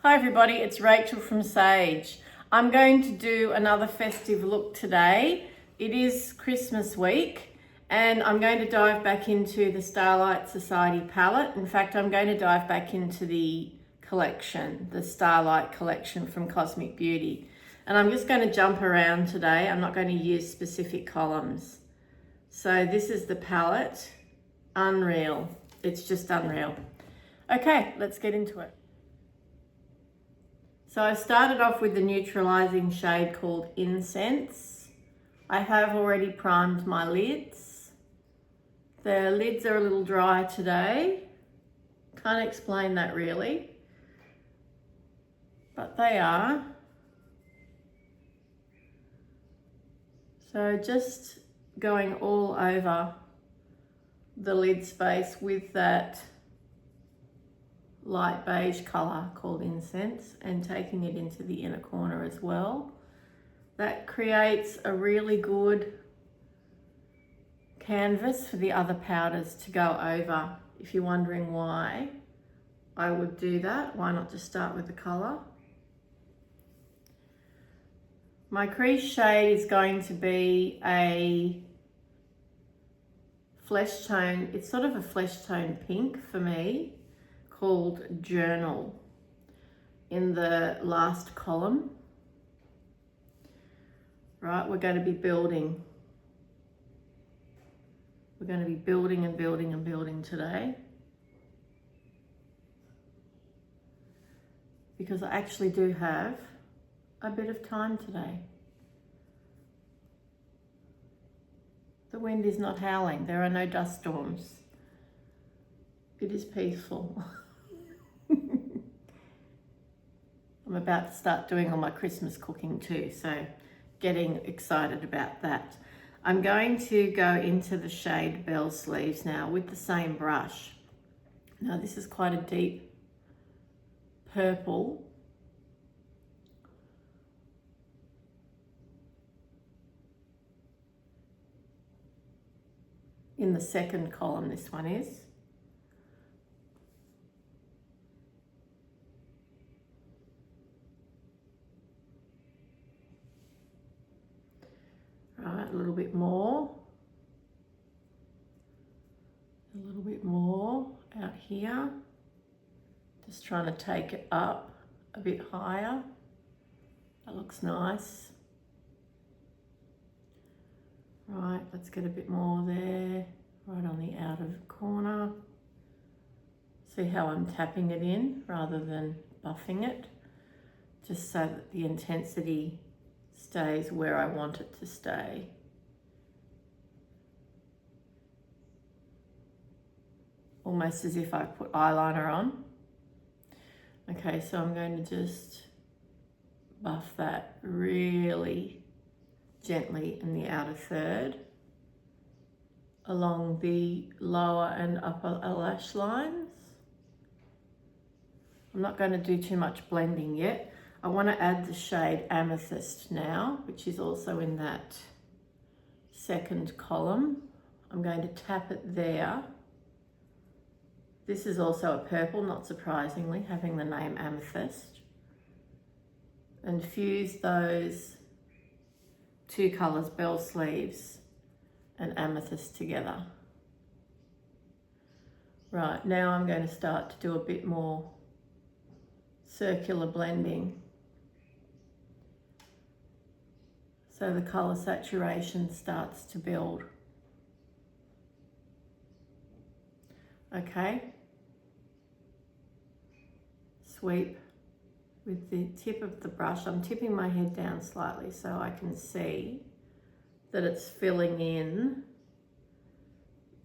Hi everybody, it's Rachel from Sage. I'm going to do another festive look today. It is Christmas week and I'm going to dive back into the Starlight Society palette. In fact, I'm going to dive back into the collection, the Starlight Collection from Cosmic Beauty. And I'm just going to jump around today. I'm not going to use specific columns. So this is the palette. Unreal. It's just unreal. Okay, let's get into it. So I started off with the neutralizing shade called Incense. I have already primed my lids. The lids are a little dry today. Can't explain that really, but they are. So just going all over the lid space with that light beige colour called Incense and taking it into the inner corner as well. That creates a really good canvas for the other powders to go over. If you're wondering why I would do that, why not just start with the colour? My crease shade is going to be a flesh tone, it's sort of a flesh tone pink for me, called Journal in the last column. Right, we're going to be building. We're going to be building and building and building today. Because I actually do have a bit of time today. The wind is not howling. There are no dust storms. It is peaceful. I'm about to start doing all my Christmas cooking too, so getting excited about that. I'm going to go into the shade Bell Sleeves now with the same brush. Now this is quite a deep purple. In the second column, this one is. Right, a little bit more. A little bit more out here. Just trying to take it up a bit higher. That looks nice. Right, let's get a bit more there, right on the outer corner. See how I'm tapping it in rather than buffing it, just so that the intensity stays where I want it to stay. Almost as if I put eyeliner on. Okay, so I'm going to just buff that really gently in the outer third along the lower and upper lash lines. I'm not going to do too much blending yet. I want to add the shade Amethyst now, which is also in that second column. I'm going to tap it there. This is also a purple, not surprisingly, having the name Amethyst. And fuse those two colours, Bell Sleeves and Amethyst, together. Right, now I'm going to start to do a bit more circular blending. So the colour saturation starts to build. Okay. Sweep with the tip of the brush. I'm tipping my head down slightly so I can see that it's filling in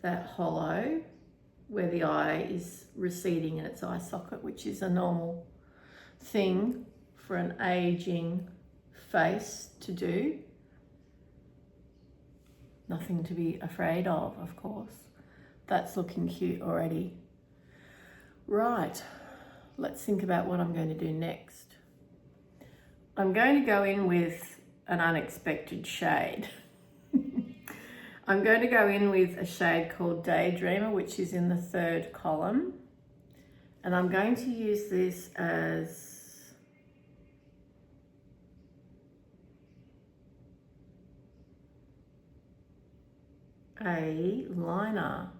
that hollow where the eye is receding in its eye socket, which is a normal thing for an aging face to do. Nothing to be afraid of course. That's looking cute already. Right, let's think about what I'm going to do next. I'm going to go in with an unexpected shade. I'm going to go in with a shade called Daydreamer, which is in the third column. And I'm going to use this as a liner.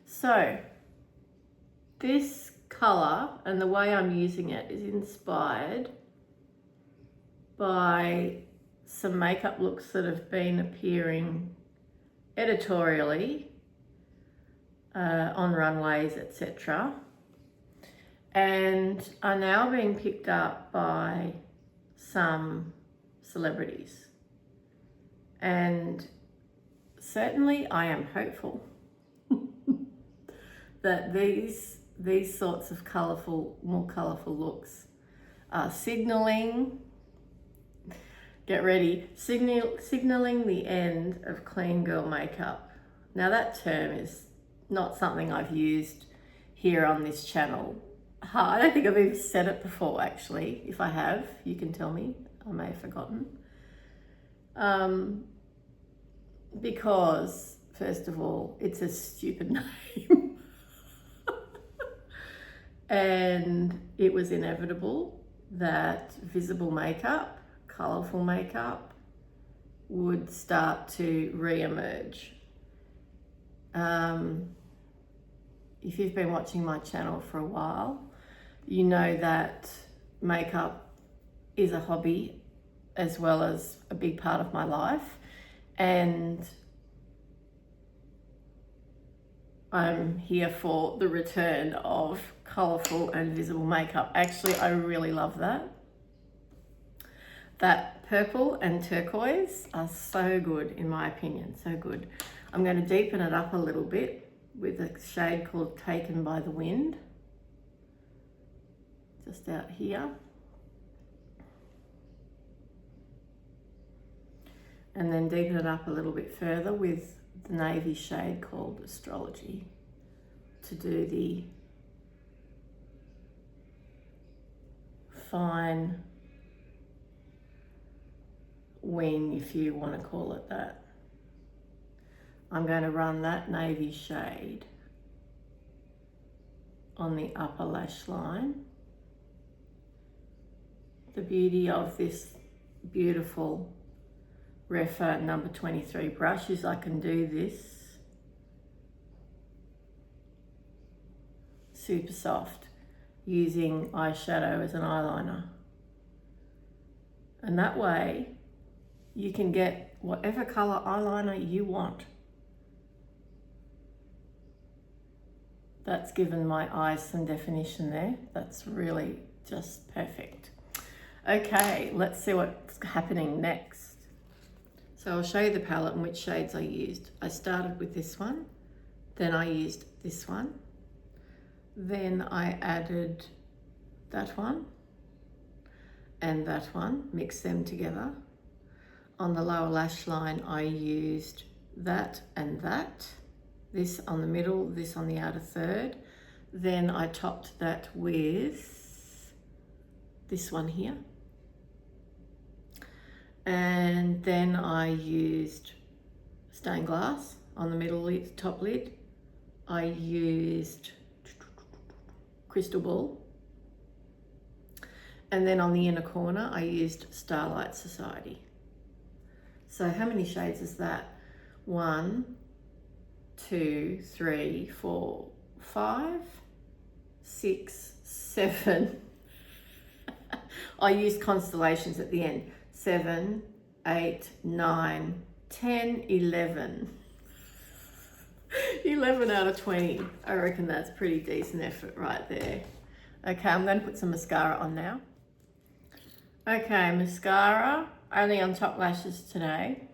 So this colour and the way I'm using it is inspired by some makeup looks that have been appearing editorially on runways, etc., and are now being picked up by some celebrities. And certainly I am hopeful that these sorts of more colourful looks are signalling, get ready, signalling the end of clean girl makeup. Now that term is not something I've used here on this channel. I don't think I've even said it before, actually. If I have, you can tell me. I may have forgotten. Because, first of all, it's a stupid name. And it was inevitable that visible makeup, colourful makeup, would start to re-emerge. If you've been watching my channel for a while, you know that makeup is a hobby as well as a big part of my life, and I'm here for the return of colourful and visible makeup. Actually, I really love that. That purple and turquoise are so good, in my opinion, so good. I'm going to deepen it up a little bit with a shade called Taken by the Wind, just out here. And then deepen it up a little bit further with the navy shade called Astrology to do the fine wing, if you want to call it that. I'm going to run that navy shade on the upper lash line. The beauty of this beautiful Refa number 23 brush is I can do this super soft using eyeshadow as an eyeliner. And that way you can get whatever colour eyeliner you want. That's given my eyes some definition there. That's really just perfect. Okay, let's see what's happening next. So I'll show you the palette and which shades I used. I started with this one, then I used this one, then I added that one and that one, mixed them together. On the lower lash line, I used that and that. This on the middle, this on the outer third. Then I topped that with this one here. And then I used stained glass on the middle lid, top lid. I used crystal ball. And then on the inner corner, I used Starlight Society. So how many shades is that? 1, 2, 3, 4, 5, 6, 7. I used constellations at the end. 7, 8, 9, 10, 11. 11 out of 20. I reckon that's pretty decent effort right there. Okay, I'm going to put some mascara on now. Okay, mascara, only on top lashes today.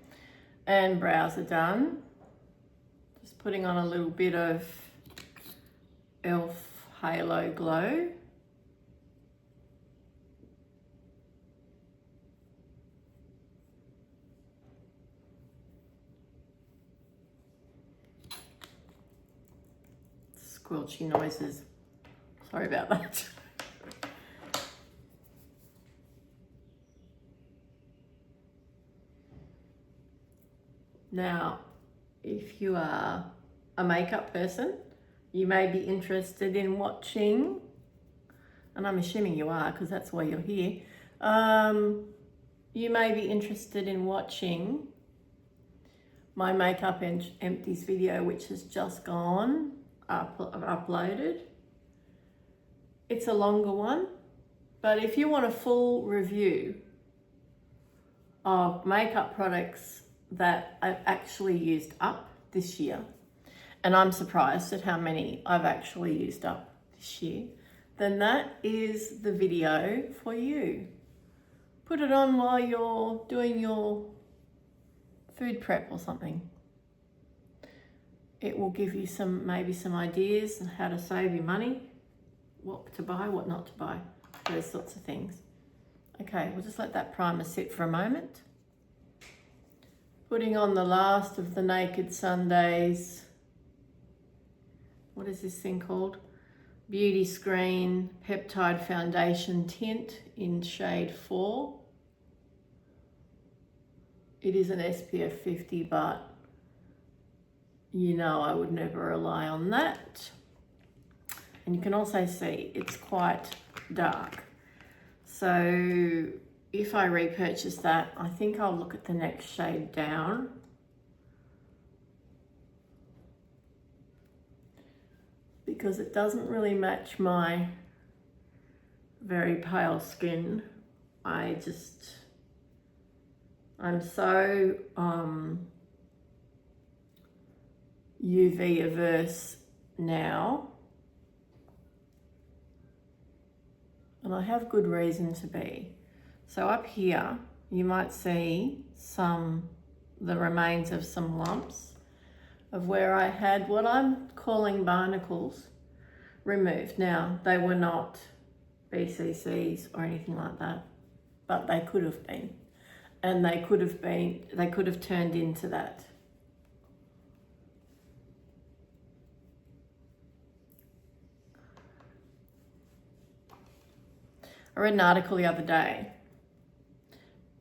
And brows are done. Just putting on a little bit of e.l.f. Halo Glow. Squelchy noises. Sorry about that. Now, if you are a makeup person, you may be interested in watching, and I'm assuming you are because that's why you're here, You may be interested in watching my makeup empties video, which has just gone uploaded. It's a longer one, but if you want a full review of makeup products that I've actually used up this year, and I'm surprised at how many I've actually used up this year, then that is the video for you. Put it on while you're doing your food prep or something. It will give you maybe some ideas on how to save your money, what to buy, what not to buy, those sorts of things. Okay, we'll just let that primer sit for a moment. Putting on the last of the Naked Sundays. What is this thing called? Beauty Screen Peptide Foundation Tint in shade 4. It is an SPF 50, but you know I would never rely on that. And you can also see it's quite dark. So if I repurchase that, I think I'll look at the next shade down. Because it doesn't really match my very pale skin. I'm so UV averse now. And I have good reason to be. So up here, you might see the remains of some lumps of where I had what I'm calling barnacles removed. Now, they were not BCCs or anything like that, but they could have been. And they could have turned into that. I read an article the other day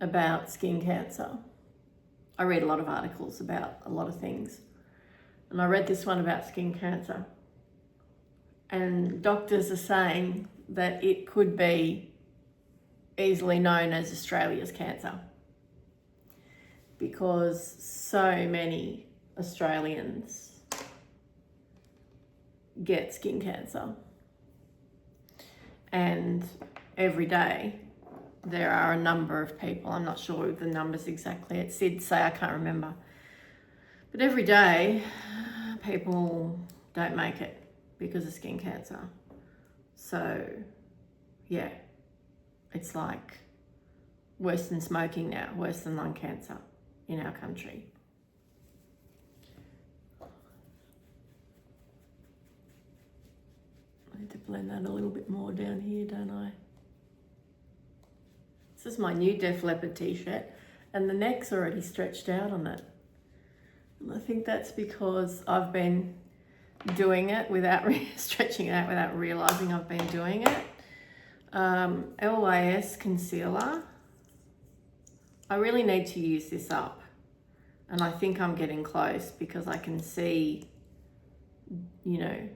about skin cancer. I read a lot of articles about a lot of things. And I read this one about skin cancer. And doctors are saying that it could be easily known as Australia's cancer, because so many Australians get skin cancer. And every day there are a number of people, I'm not sure the numbers exactly, it did say, I can't remember. But every day people don't make it because of skin cancer. So yeah, it's like worse than smoking now, worse than lung cancer in our country. I need to blend that a little bit more down here, don't I? This is my new Def Leppard t-shirt, and the neck's already stretched out on it. And I think that's because I've been doing it without stretching it out without realizing I've been doing it. LYS concealer. I really need to use this up, and I think I'm getting close because I can see, you know,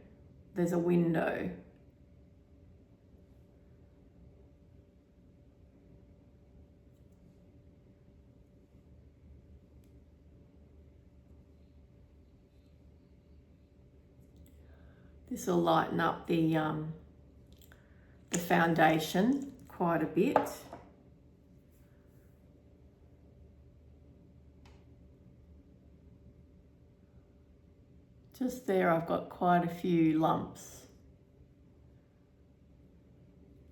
there's a window. This will lighten up the foundation quite a bit. Just there, I've got quite a few lumps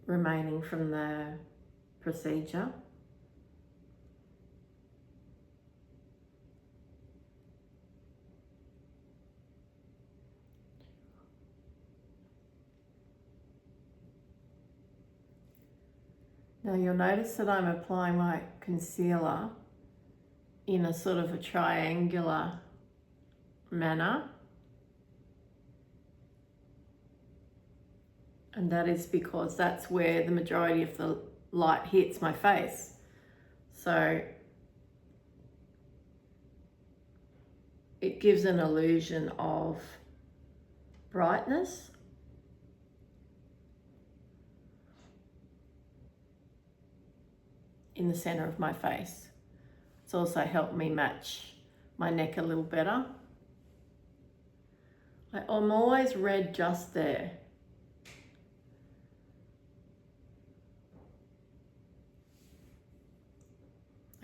remaining from the procedure. Now you'll notice that I'm applying my concealer in a sort of a triangular manner. And that is because that's where the majority of the light hits my face. So it gives an illusion of brightness. in the center of my face. It's also helped me match my neck a little better. I'm always red just there.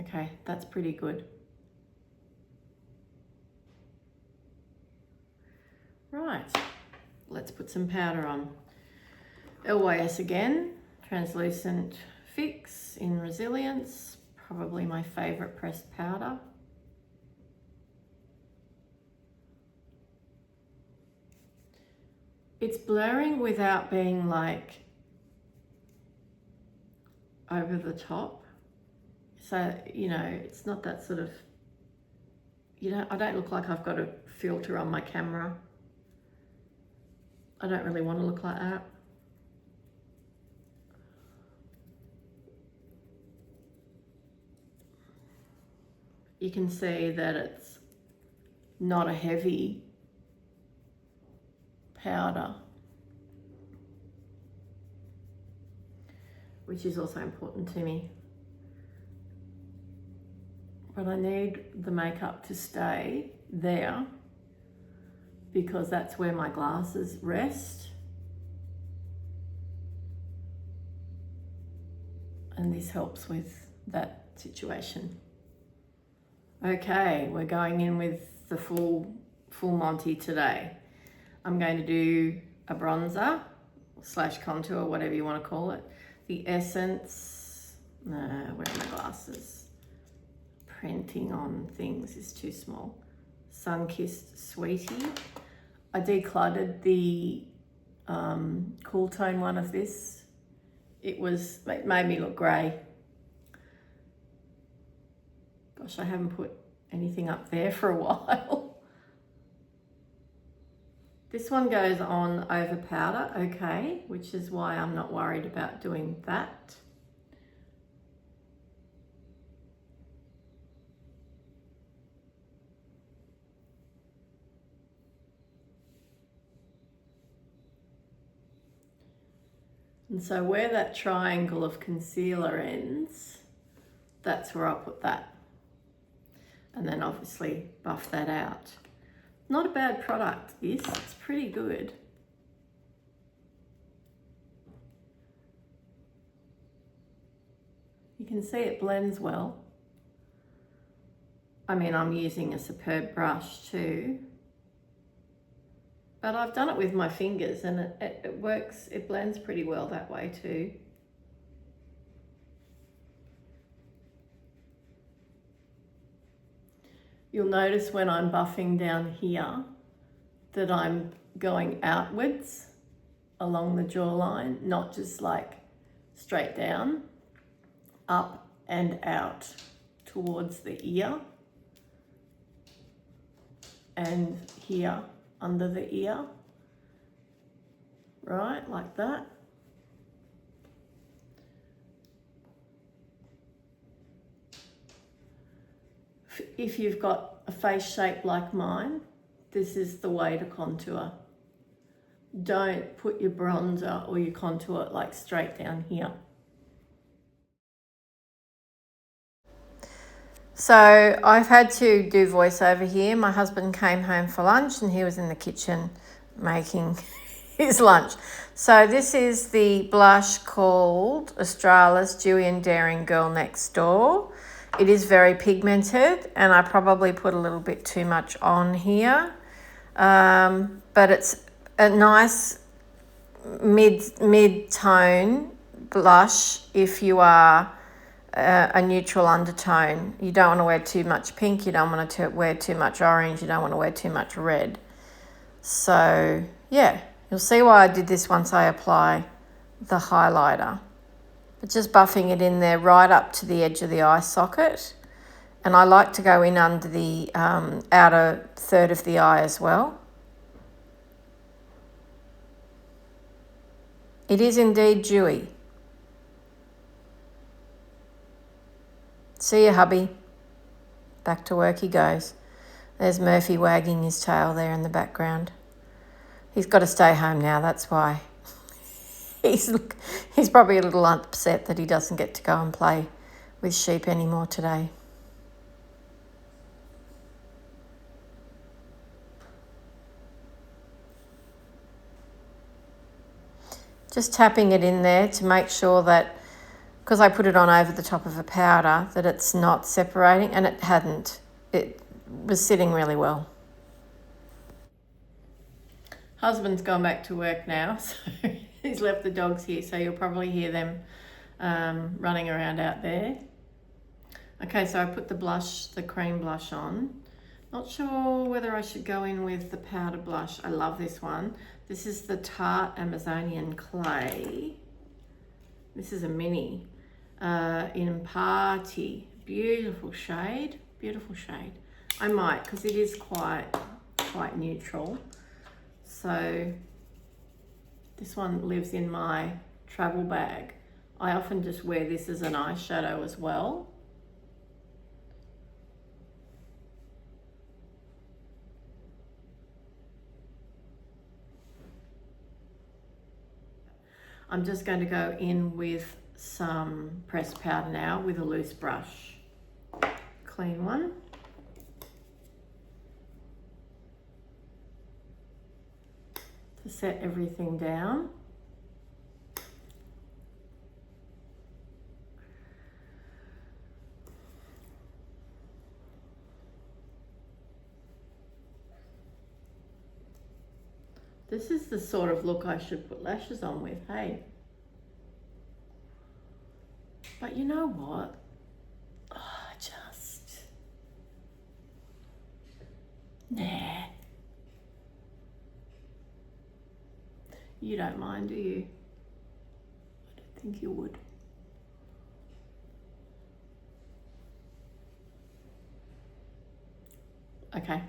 Okay, that's pretty good. Right, let's put some powder on. LYS again, translucent fix in Resilience, probably my favorite pressed powder. It's blurring without being like over the top. So, you know, it's not that sort of, you know, I don't look like I've got a filter on my camera. I don't really want to look like that. You can see that it's not a heavy powder, which is also important to me. But I need the makeup to stay there because that's where my glasses rest. And this helps with that situation. Okay, we're going in with the full Monty today. I'm going to do a bronzer / contour, whatever you want to call it. The Essence, where are my glasses? Printing on things is too small. Sun-Kissed Sweetie. I decluttered the cool tone one of this. It made me look grey. Gosh, I haven't put anything up there for a while. This one goes on over powder, okay, which is why I'm not worried about doing that. And so where that triangle of concealer ends, that's where I'll put that. And then obviously buff that out. Not a bad product, this. It's pretty good. You can see it blends well. I mean, I'm using a superb brush too. But I've done it with my fingers and it works, it blends pretty well that way too. You'll notice when I'm buffing down here that I'm going outwards along the jawline, not just like straight down, up and out towards the ear and here under the ear, right, like that. If you've got a face shape like mine, this is the way to contour. Don't put your bronzer or your contour like straight down here. So I've had to do voiceover here. My husband came home for lunch and he was in the kitchen making his lunch. So this is the blush called Australis Dewy and Daring Girl Next Door. It is very pigmented and I probably put a little bit too much on here. But it's a nice mid-tone blush if you are a neutral undertone. You don't want to wear too much pink, you don't want to wear too much orange, you don't want to wear too much red. So yeah, you'll see why I did this once I apply the highlighter. But just buffing it in there right up to the edge of the eye socket. And I like to go in under the outer third of the eye as well. It is indeed dewy. See you, hubby. Back to work he goes. There's Murphy wagging his tail there in the background. He's got to stay home now, that's why. He's probably a little upset that he doesn't get to go and play with sheep anymore today. Just tapping it in there to make sure that, because I put it on over the top of a powder, that it's not separating, and it hadn't. It was sitting really well. Husband's gone back to work now, so he's left the dogs here, so you'll probably hear them running around out there. Okay, so I put the cream blush on. Not sure whether I should go in with the powder blush. I love this one. This is the Tarte Amazonian Clay. This is a mini in Party. Beautiful shade, beautiful shade. I might, because it is quite neutral. So this one lives in my travel bag. I often just wear this as an eyeshadow as well. I'm just going to go in with some pressed powder now with a loose brush. Clean one. To set everything down. This is the sort of look I should put lashes on with, hey? But you know what? Nah. You don't mind, do you? I don't think you would. Okay,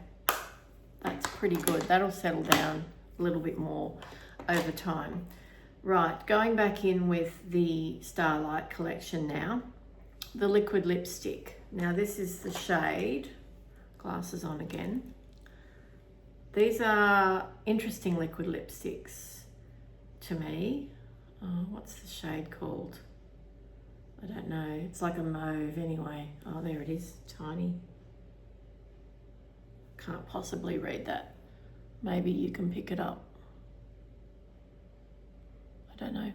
that's pretty good. That'll settle down a little bit more over time. Right, going back in with the Starlight Collection now. The liquid lipstick. Now this is the shade, glasses on again. These are interesting liquid lipsticks to me. Oh, what's the shade called? I don't know. It's like a mauve anyway. Oh, there it is, tiny. Can't possibly read that. Maybe you can pick it up. I don't know.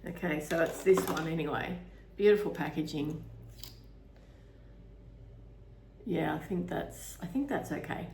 Okay, so it's this one anyway. Beautiful packaging. Yeah, I think that's okay.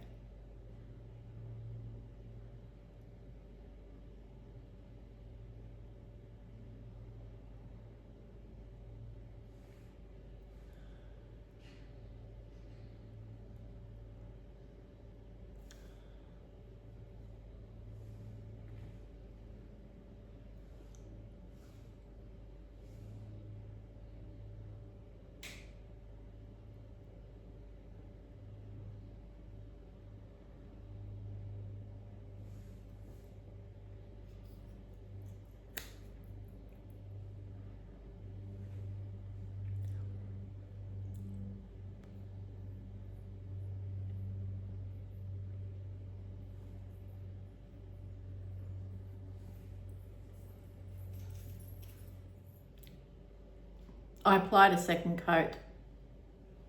I applied a second coat,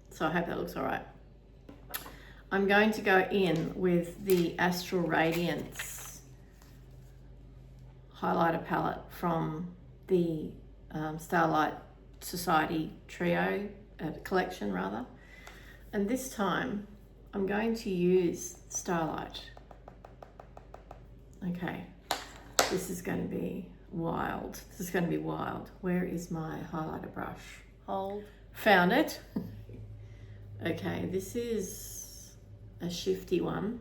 so I hope that looks all right. I'm going to go in with the Astral Radiance highlighter palette from the Starlight Society Trio collection rather. And this time I'm going to use Starlight. Okay, this is going to be wild. This is going to be wild. Where is my highlighter brush? Hold. Found it. Okay, this is a shifty one.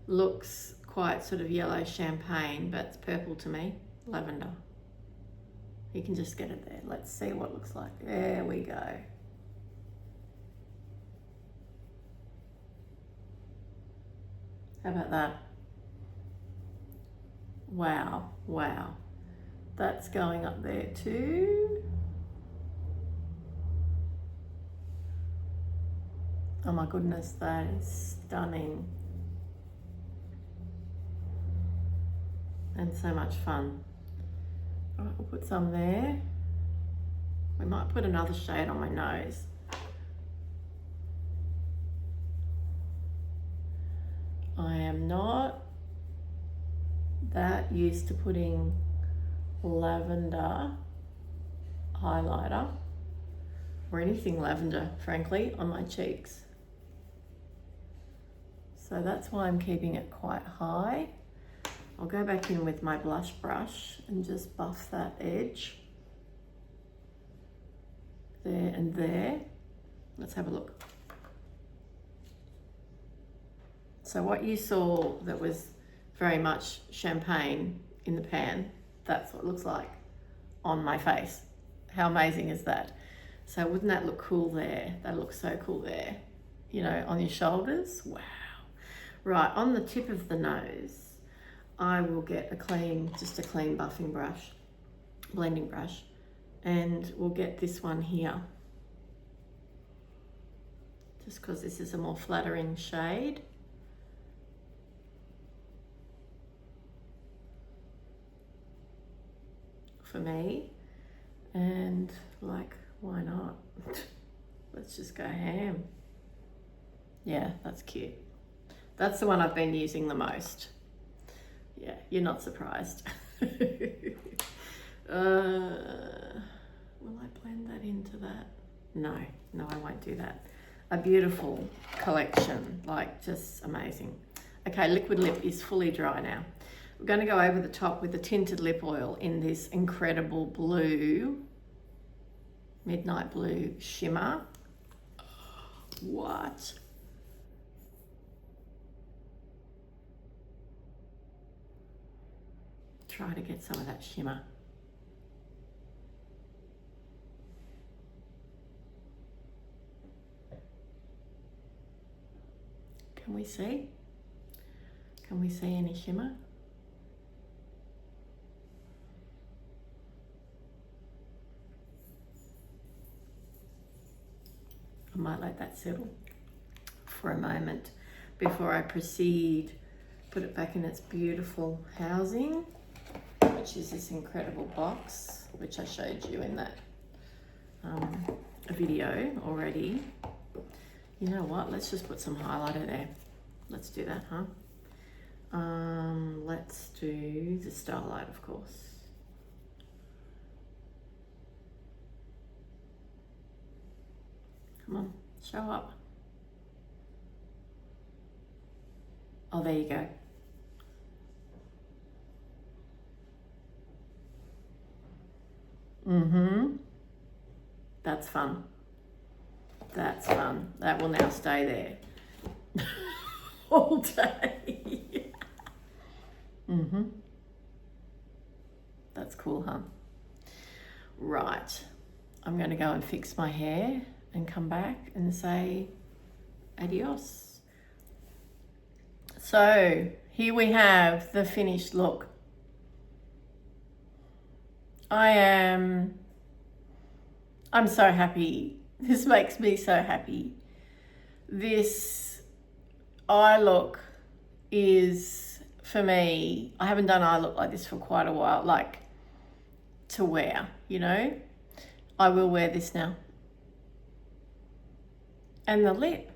Looks quite sort of yellow champagne, but it's purple to me. Lavender. You can just get it there. Let's see what it looks like. There we go. How about that? Wow, wow. That's going up there too. Oh my goodness, that is stunning. And so much fun. All right, we'll put some there. We might put another shade on my nose. I am not that used to putting lavender highlighter or anything lavender, frankly, on my cheeks. So that's why I'm keeping it quite high. I'll go back in with my blush brush and just buff that edge. There and there. Let's have a look. So what you saw that was very much champagne in the pan, that's what it looks like on my face. How amazing is that? So wouldn't that look cool there? That looks so cool there. You know, on your shoulders, wow. Right, on the tip of the nose, I will get just a clean buffing brush, blending brush, and we'll get this one here. Just because this is a more flattering shade. For me, and like, why not? Let's just go ham. Yeah, that's cute. That's the one I've been using the most. Yeah, you're not surprised. Will I blend that into that? No, I won't do that. A beautiful collection, like just amazing. Okay, liquid lip is fully dry now. We're going to go over the top with the tinted lip oil in this incredible blue, midnight blue shimmer. What? Try to get some of that shimmer. Can we see? Can we see any shimmer? I might let that settle for a moment before I proceed. Put it back in its beautiful housing, which is this incredible box, which I showed you in that video already. You know what? Let's just put some highlighter there. Let's do that, huh? Let's do the Starlight, of course. Come on, show up. Oh, there you go. That's fun. That's fun. That will now stay there all day. That's cool, huh? Right. I'm going to go and fix my hair and come back and say adios. So here we have the finished look. I'm so happy. This makes me so happy. This eye look is, for me, I haven't done eye look like this for quite a while, like to wear, you know. I will wear this now. And the lip,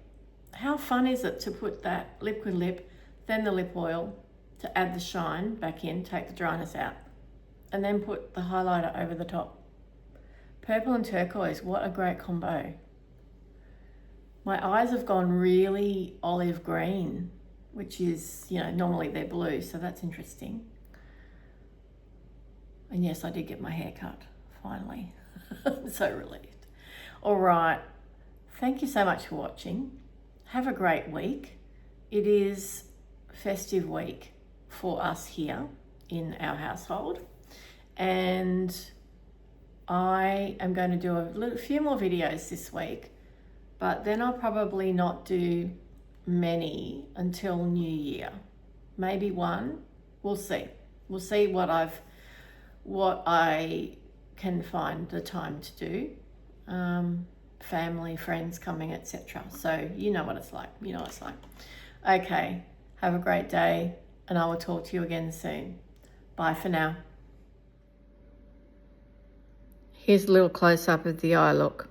how fun is it to put that liquid lip, then the lip oil to add the shine back in, take the dryness out, and then put the highlighter over the top. Purple and turquoise, what a great combo. My eyes have gone really olive green, which is, you know, normally they're blue, so that's interesting. And yes, I did get my hair cut, finally. I'm so relieved. All right, thank you so much for watching. Have a great week. It is festive week for us here in our household. And I am going to do a few more videos this week, but then I'll probably not do many until New Year. Maybe one. We'll see. We'll see what I can find the time to do. Family, friends coming, etc. So you know what it's like. You know what it's like. Okay. Have a great day, and I will talk to you again soon. Bye for now. Here's a little close-up of the eye look.